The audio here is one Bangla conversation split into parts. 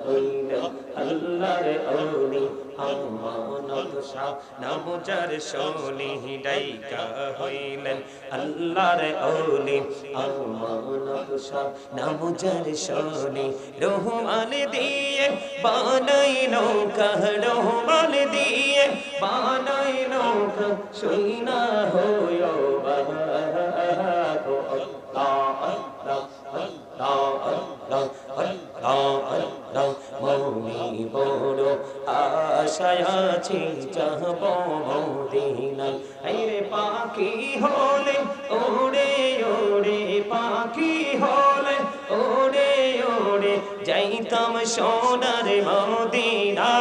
হইলেন আল্লাহর ওলি আমানত শাহ নাম যার শোনি ডাইকা হইলেন আল্লাহর ওলি আমানত শাহ নাম যার শোনি রহমান দিয়ে বানাই নৌকা রহমান দিয়ে বানাই নৌকা সইনা হইও মৌনি বড় আশায় আছি যাব মদিনায় আইরে পাখি হলে ওড়ে ওড়ে পাখি হলে ওড়ে ওড়ে যাইতাম সোনার মদিনা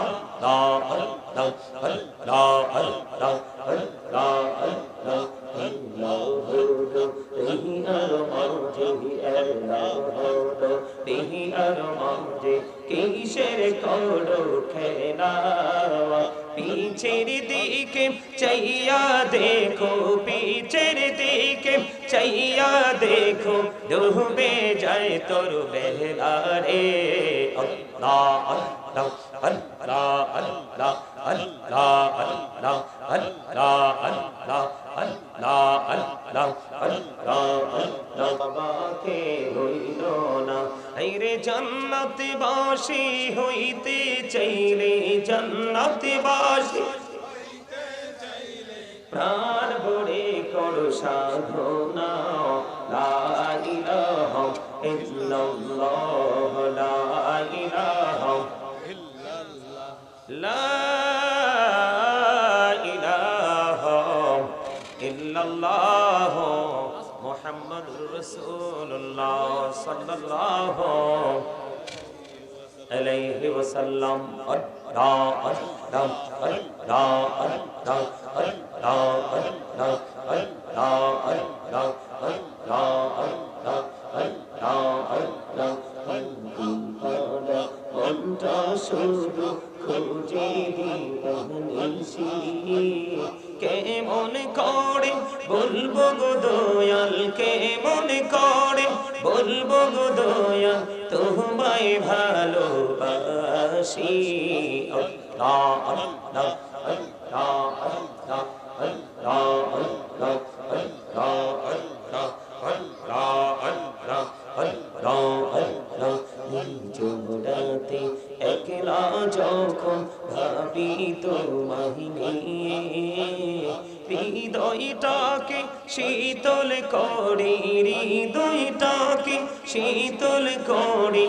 আল্লাহ আল্লাহ আল্লাহ আল্লাহ আল্লাহ আল্লাহ কিসের করো খেলা পিছের দিকে চাইয়া দেখো পিছের দিকে চাইয়া দেখো ডুবে যায় তোর বেলা রে আল্লাহ আল্লাহ আল্লাহ আল্লাহ আল্লাহ আল্লাহ আল্লাহ আল্লাহ আল্লাহ আল্লাহ আল্লাহ আল্লাহ বাবাকে হইল না আইরে জান্নাতবাসী হইতে চাইলে জান্নাতবাসী প্রাণ ভরে করো সাধনা লা ইলাহা ইল্লাল্লাহ লা ইলাহা ইল্লাল্লাহ লা ইলাহা ইল্লাল্লাহ মুহাম্মাদুর রাসূলুল্লাহ সাল্লাল্লাহু আলাইহি ওয়াসাল্লাম আল্লাহ আল্লাহ আল্লাহ আল্লাহ আল্লাহ আল্লাহ আল্লাহ আল্লাহ আল্লাহ আল্লাহ আল্লাহ মনটা শুধু খুঁজে দিয়েছি কেমন করে বলবো গো দয়াল কেমন করে বলবো গো দয়াল তোমায় ভালোবাসি আল্লাহ আল্লাহ আল্লাহ আল্লাহ আল্লাহ আল্লাহ আল্লাহ আল্লাহ আল্লাহ আল্লাহ জোড়াতে একলা যখন ভাবি তোমায় নিয়ে হৃদয়টাকে শীতল করি হৃদয়টাকে শীতল করি